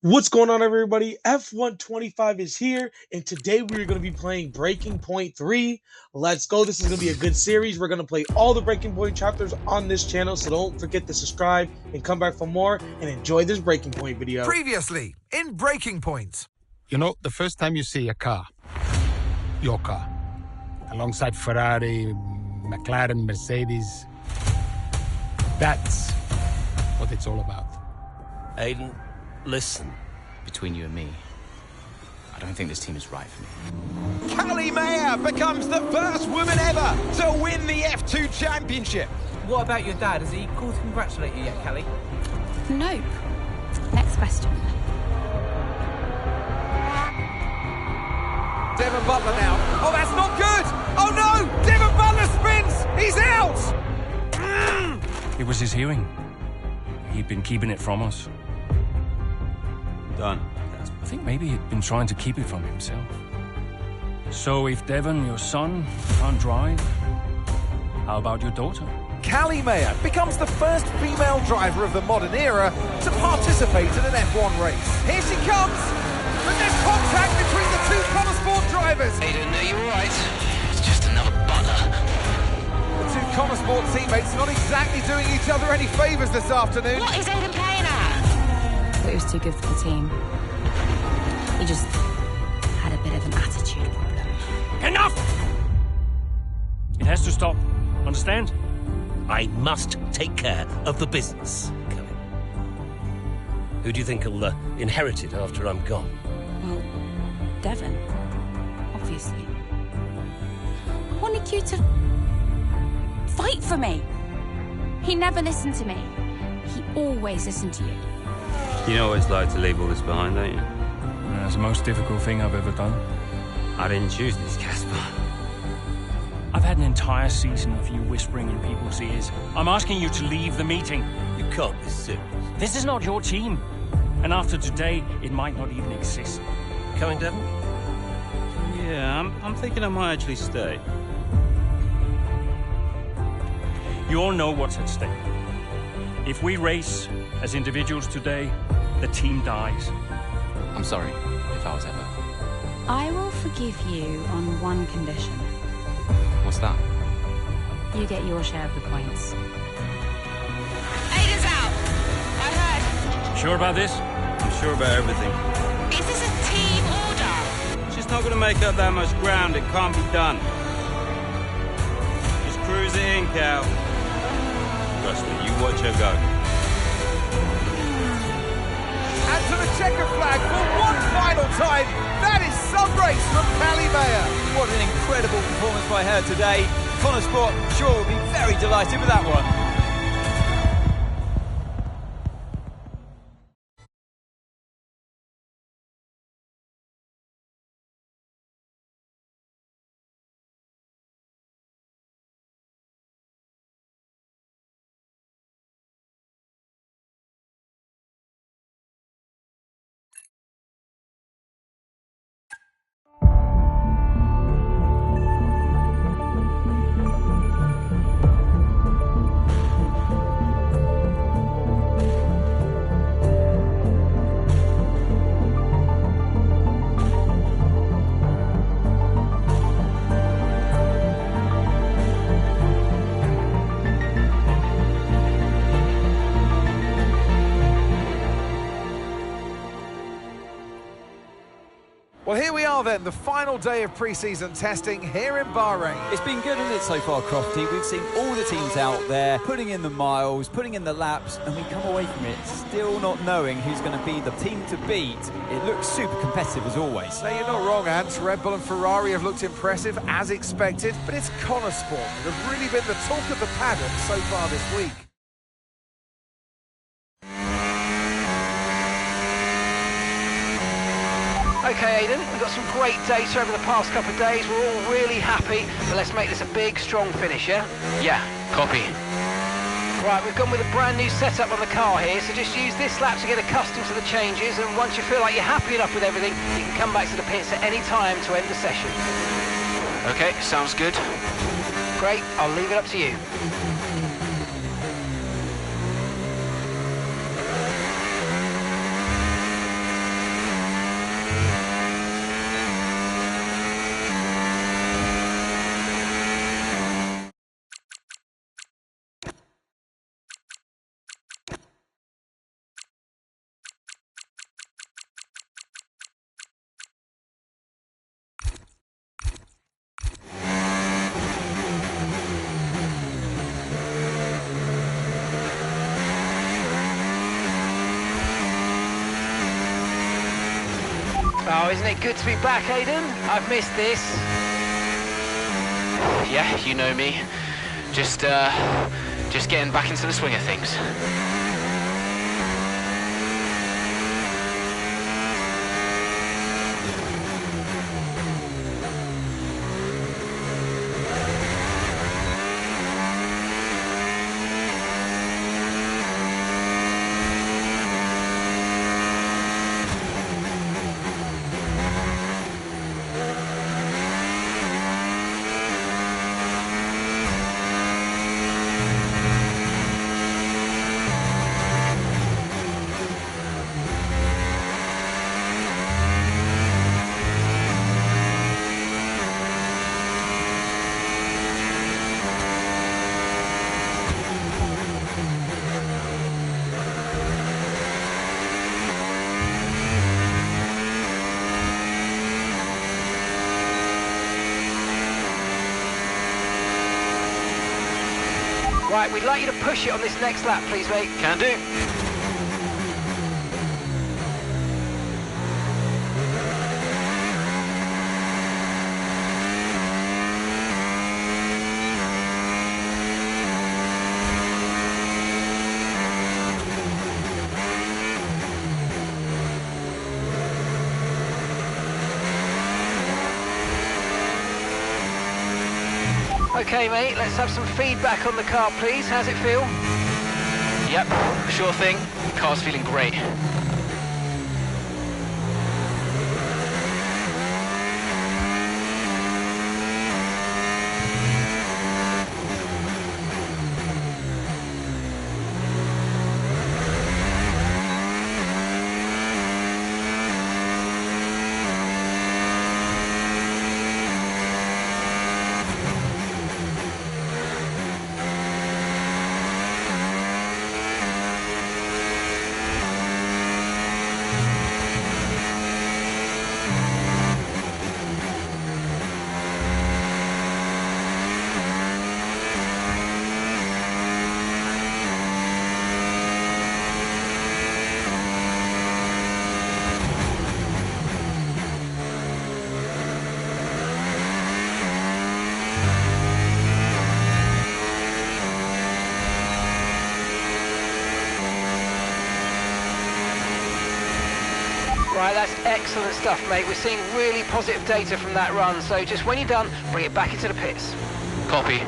What's going on, everybody? F125 is here, and today we're going to be playing Breaking Point 3. Let's go. This is going to be a good series. We're going to play all the Breaking Point chapters on this channel, so don't forget to subscribe and come back for more and enjoy this Breaking Point video. Previously, in Breaking Point. You know, the first time you see a car, your car, alongside Ferrari, McLaren, Mercedes, that's what it's all about. Aiden, listen. Between you and me, I don't think this team is right for me. Callie Mayer becomes the first woman ever to win the F2 Championship. What about your dad? Has he called to congratulate you yet, Callie? Nope. Next question. Devon Butler now. Oh, that's not good. Oh, no. Devon Butler spins. He's out. It was his hearing. He'd been keeping it from us. Done. I think maybe he'd been trying to keep it from himself. So if Devon, your son, can't drive, how about your daughter? Callie Mayer becomes the first female driver of the modern era to participate in an F1 race. Here she comes. But there's contact between the two Connor Sport drivers. Aiden, are you alright? It's just another Butler. The two Connor Sport teammates not exactly doing each other any favours this afternoon. What is Aiden playing at? It was too good for the team. He just had a bit of an attitude problem. Enough! It has to stop. Understand? I must take care of the business, Kelly. Who do you think will inherit it after I'm gone? Well, Devon, obviously. I wanted you to fight for me. He never listened to me. He always listened to you. You know what it's like to leave all this behind, don't you? That's the most difficult thing I've ever done. I didn't choose this, Casper. I've had an entire season of you whispering in people's ears. I'm asking you to leave the meeting. You can't be serious. This is not your team. And after today, it might not even exist. Coming, Devon? Yeah, I'm thinking I might actually stay. You all know what's at stake. If we race as individuals today, the team dies. I'm sorry if I was ever. I will forgive you on one condition. What's that? You get your share of the points. Aiden's out. I heard. Sure about this? I'm sure about everything. Is this a team order? She's not going to make up that much ground. It can't be done. Just cruise it in, Cal. Trust me, you watch her go. And to the checker flag for one final time. That is some race from Callie Mayer. What an incredible performance by her today. Connor Sport sure will be very delighted with that one. Well, here we are then, the final day of pre-season testing here in Bahrain. It's been good, hasn't it, so far, Crofty? We've seen all the teams out there, putting in the miles, putting in the laps, and we come away from it still not knowing who's going to be the team to beat. It looks super competitive as always. Now, you're not wrong, Ant. Red Bull and Ferrari have looked impressive, as expected, but it's Connor Sport that have really been the talk of the paddock so far this week. Okay, Aiden, we've got some great data over the past couple of days. We're all really happy, but let's make this a big, strong finish, yeah? Yeah, copy. Right, we've gone with a brand new setup on the car here, so just use this lap to get accustomed to the changes, and once you feel like you're happy enough with everything, you can come back to the pits at any time to end the session. Okay, sounds good. Great, I'll leave it up to you. Oh, isn't it good to be back, Aidan? I've missed this. Yeah, you know me. Just getting back into the swing of things. Right, we'd like you to push it on this next lap, please, mate. Can do. Okay, mate, let's have some feedback on the car, please. How's it feel? Yep, sure thing. Car's feeling great. Right, that's excellent stuff, mate. We're seeing really positive data from that run, so just when you're done, bring it back into the pits. Copy.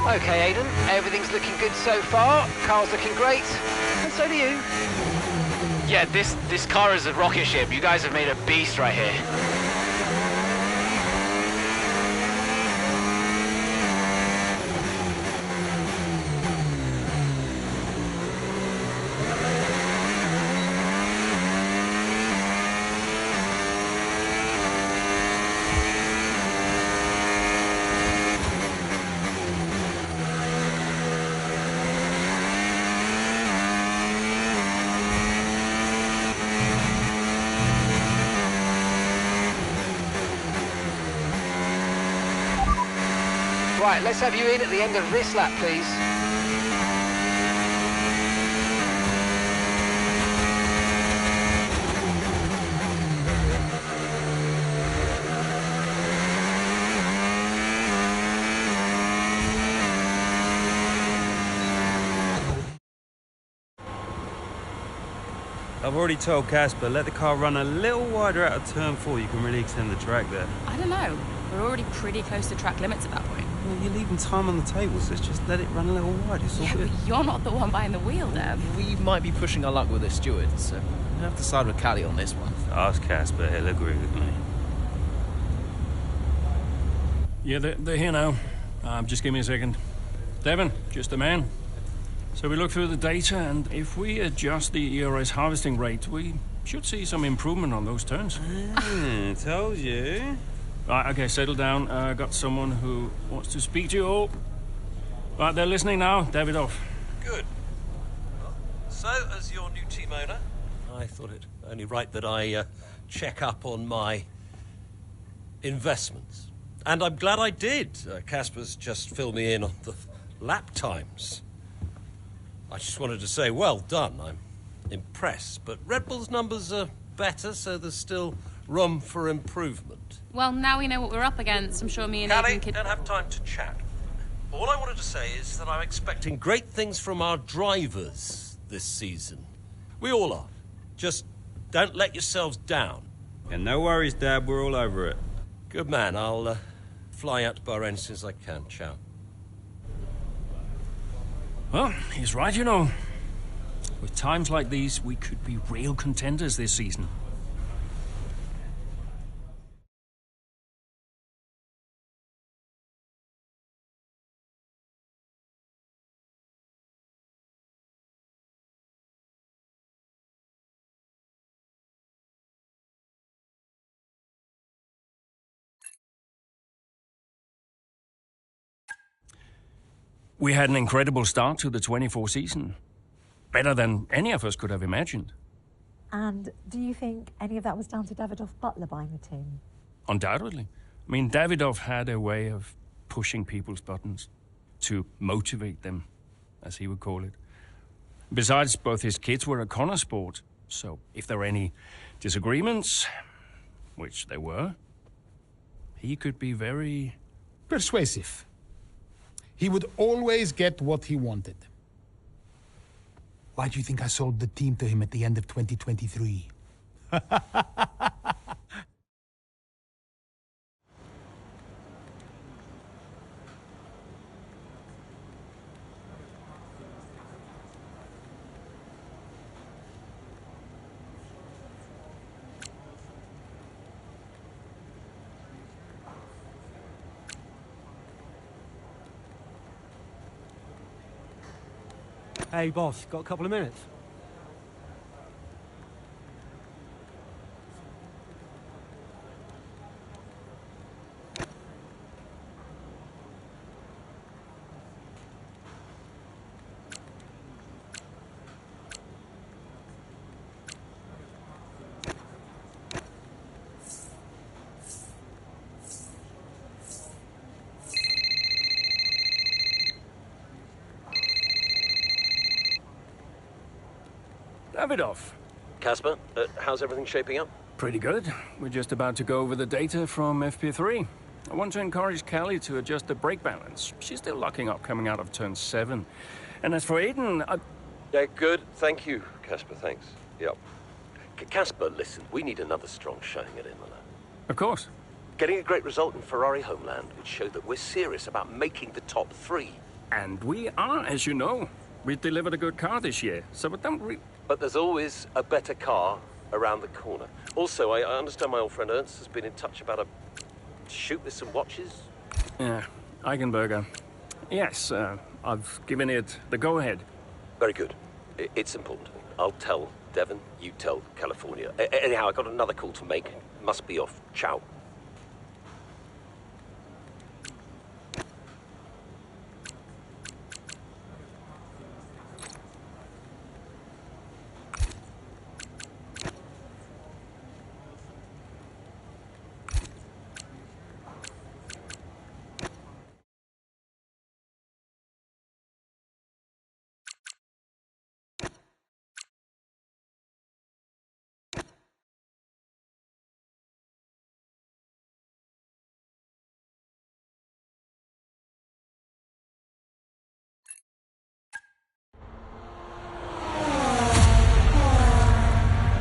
Okay, Aidan, everything's looking good so far. Car's looking great, and so do you. Yeah, this car is a rocket ship. You guys have made a beast right here. Right, let's have you in at the end of this lap, please. I've already told Casper, let the car run a little wider out of turn 4. You can really extend the track there. I don't know. We're already pretty close to track limits at that point. Well, you're leaving time on the table, so just let it run a little wide. It's all good. But you're not the one behind the wheel, Dev. We might be pushing our luck with the stewards, so we'll have to side with Callie on this one. Ask Casper, he'll agree with me. Yeah, they're here now. Just give me a second. Devon, just the man. So we look through the data, and if we adjust the ERS harvesting rate, we should see some improvement on those turns. Told you. Right, okay, settle down. Got someone who wants to speak to you all. Right, they're listening now. David off. Good. So, as your new team owner, I thought it only right that I check up on my investments. And I'm glad I did. Casper's just filled me in on the lap times. I just wanted to say, well done. I'm impressed. But Red Bull's numbers are better, so there's still room for improvement. Well, now we know what we're up against. I'm sure me and Callie, Aidan could... don't have time to chat. All I wanted to say is that I'm expecting great things from our drivers this season. We all are. Just don't let yourselves down. Yeah, no worries, Dad. We're all over it. Good man. I'll fly out to Bahrain as soon as I can. Ciao. Well, he's right, you know. With times like these, we could be real contenders this season. We had an incredible start to the 24 season. Better than any of us could have imagined. And do you think any of that was down to Davidoff Butler buying the team? Undoubtedly. I mean, Davidoff had a way of pushing people's buttons to motivate them, as he would call it. Besides, both his kids were at Connor Sport, so if there were any disagreements, which there were, he could be very... persuasive. He would always get what he wanted. Why do you think I sold the team to him at the end of 2023? Hey, boss, got a couple of minutes? Davidoff. Casper, how's everything shaping up? Pretty good. We're just about to go over the data from FP3. I want to encourage Callie to adjust the brake balance. She's still locking up coming out of turn 7. And as for Aidan, Yeah, good. Thank you, Casper. Thanks. Yep. Casper, listen, we need another strong showing at Imola. Of course. Getting a great result in Ferrari homeland would show that we're serious about making the top 3. And we are, as you know. We delivered a good car this year, so don't But there's always a better car around the corner. Also, I understand my old friend Ernst has been in touch about a shoot with some watches. Yeah, Eigenberger. Yes, I've given it the go-ahead. Very good. It's important to me. I'll tell Devon, you tell California. Anyhow, I got another call to make. Must be off. Ciao.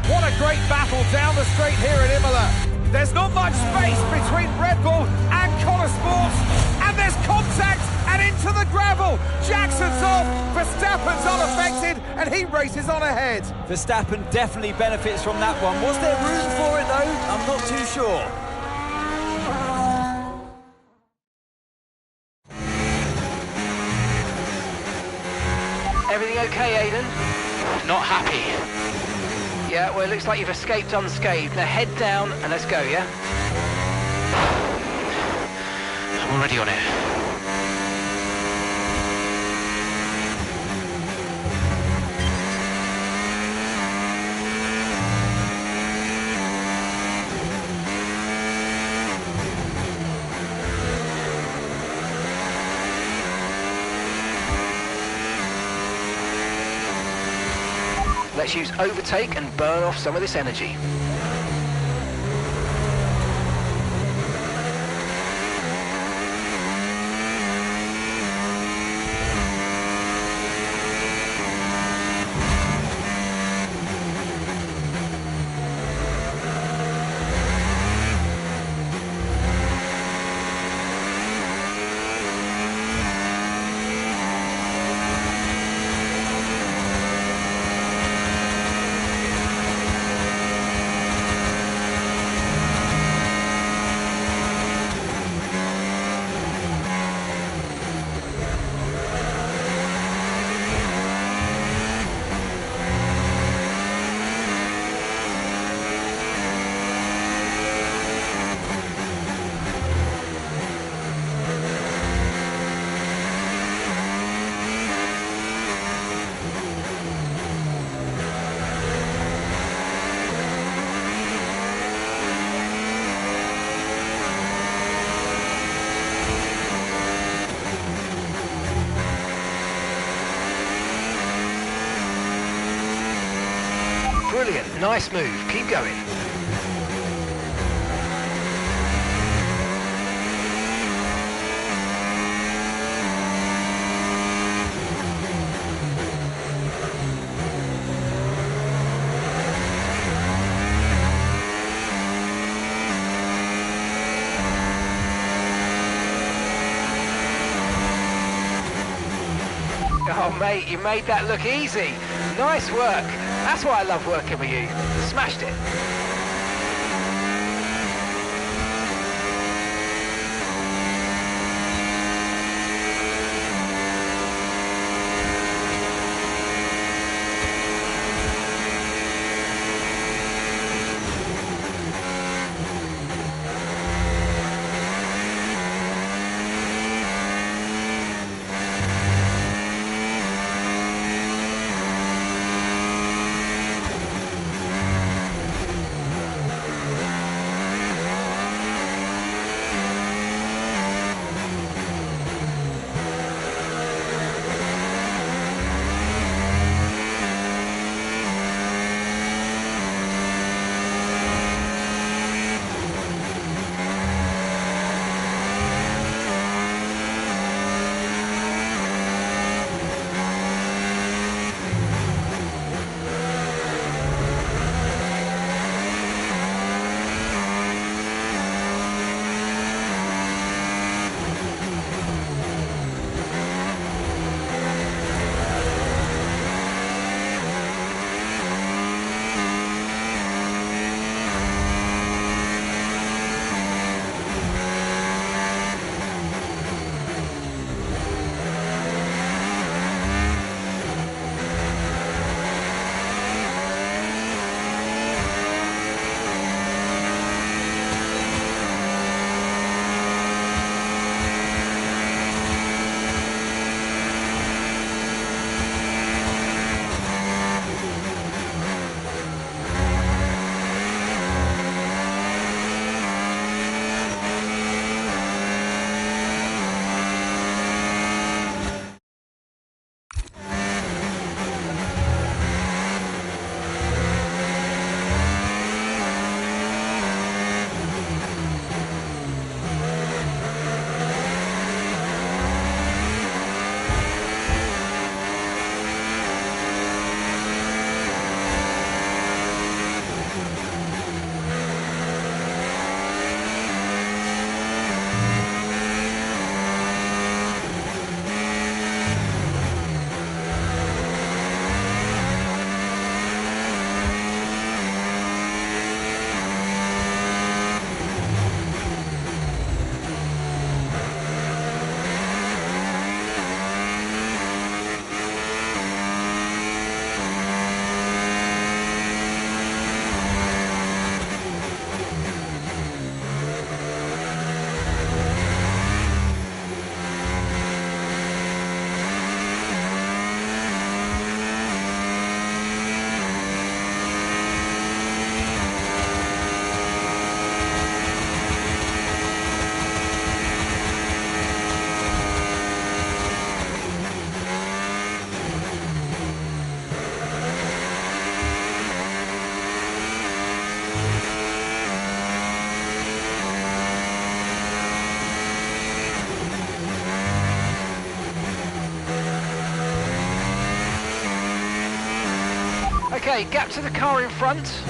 What a great battle down the straight here at Imola. There's not much space between Red Bull and Connor Sports, and there's contact and into the gravel. Jackson's off, Verstappen's unaffected, and he races on ahead. Verstappen definitely benefits from that one. Was there room for it though? I'm not too sure. Everything okay, Aidan? Not happy. Yeah, well, it looks like you've escaped unscathed. Now head down and let's go, yeah? I'm already on it. Let's use overtake and burn off some of this energy. Brilliant, nice move, keep going. Oh mate, you made that look easy. Nice work. That's why I love working with you. Smashed it. Okay, gap to the car in front.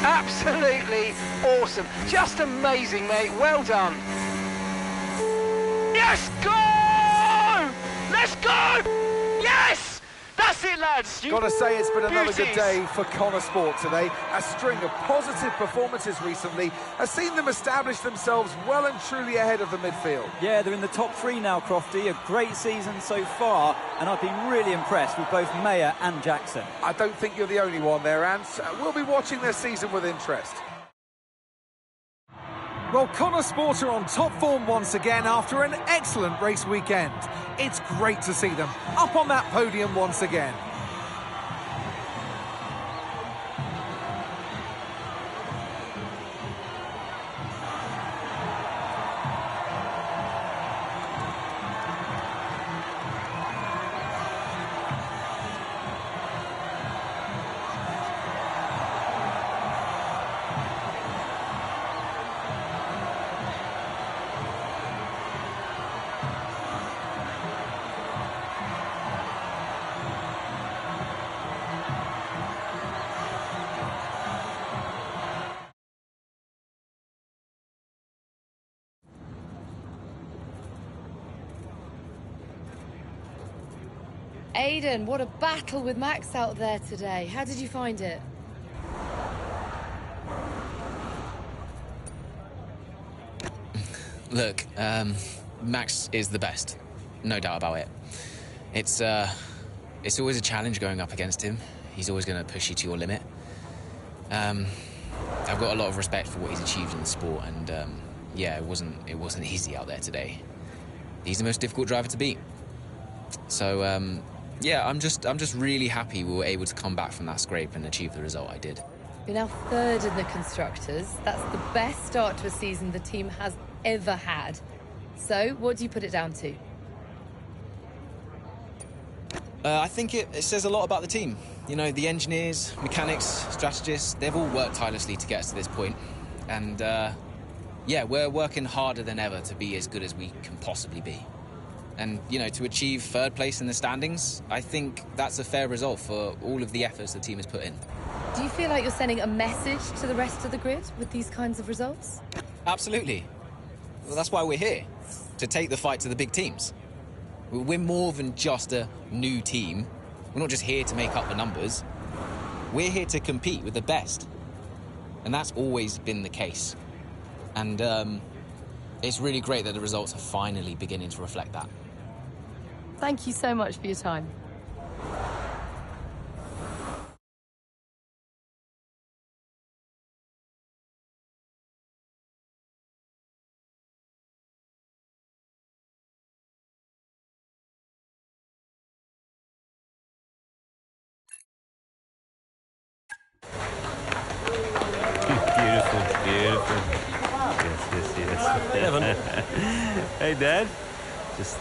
Absolutely awesome. Just amazing, mate. Well done. Yes, go! Let's go! Yes! That's it, lads. Got to say, it's been another good beauties. day for Connor Sport today. A string of positive performances recently has seen them establish themselves well and truly ahead of the midfield. Yeah, they're in the top three now, Crofty. A great season so far, and I've been really impressed with both Mayer and Jackson. I don't think you're the only one there, Ant. We'll be watching their season with interest. Well, Connor Sport are on top form once again after an excellent race weekend. It's great to see them up on that podium once again. Aidan, what a battle with Max out there today. How did you find it? Look, Max is the best, no doubt about it. It's always a challenge going up against him. He's always going to push you to your limit. I've got a lot of respect for what he's achieved in the sport, and yeah, it wasn't easy out there today. He's the most difficult driver to beat. So yeah, I'm just really happy we were able to come back from that scrape and achieve the result I did. You're now third in the Constructors. That's the best start to a season the team has ever had. So, what do you put it down to? I think it says a lot about the team. You know, the engineers, mechanics, strategists, they've all worked tirelessly to get us to this point. And yeah, we're working harder than ever to be as good as we can possibly be. And, you know, to achieve third place in the standings, I think that's a fair result for all of the efforts the team has put in. Do you feel like you're sending a message to the rest of the grid with these kinds of results? Absolutely. Well, that's why we're here. to take the fight to the big teams. We're more than just a new team. We're not just here to make up the numbers. We're here to compete with the best. And that's always been the case. And it's really great that the results are finally beginning to reflect that. Thank you so much for your time. Beautiful, beautiful. Yes. Evan. Hey, Dad. Just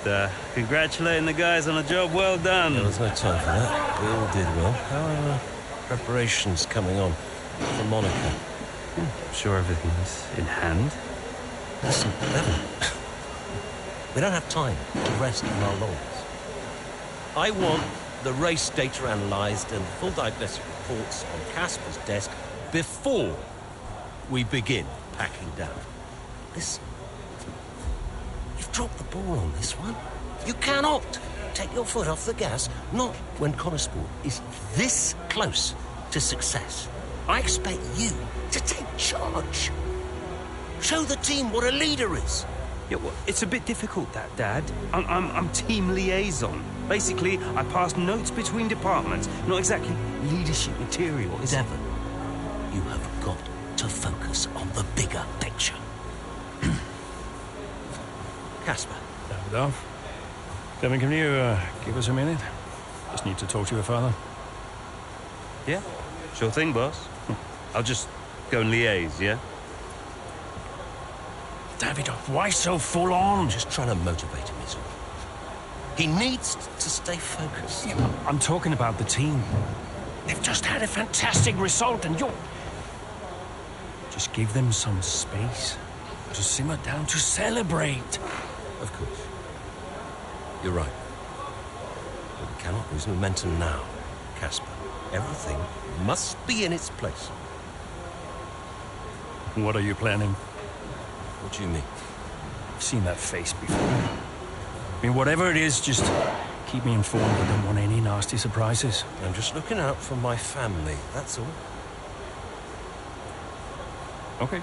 congratulating the guys on a job well done. There was no time for that. We all did well. How are preparations coming on for Monaco? I'm sure everything's in hand. Listen, Evan. We don't have time to rest on our laurels. I want the race data analysed and full diagnostic reports on Casper's desk before we begin packing down. Listen, you've dropped the ball on this one. You cannot take your foot off the gas, not when Connosport is this close to success. I expect you to take charge. Show the team what a leader is. Yeah, well, it's a bit difficult, that, Dad. I'm team liaison. Basically, I pass notes between departments, not exactly leadership material. Devon, you have got to focus on the bigger picture. Casper. Davidoff. Devon, can you give us a minute? Just need to talk to your father. Yeah, sure thing, boss. I'll just go and liaise, yeah? Davidoff, why so full on? I'm just trying to motivate him, is all. He needs to stay focused. Yeah, I'm talking about the team. They've just had a fantastic result and you're... Just give them some space to simmer down, to celebrate. Of course. You're right. But we cannot lose momentum now, Casper. Everything must be in its place. What are you planning? What do you mean? I've seen that face before. I mean, whatever it is, just keep me informed. I don't want any nasty surprises. I'm just looking out for my family, that's all. Okay.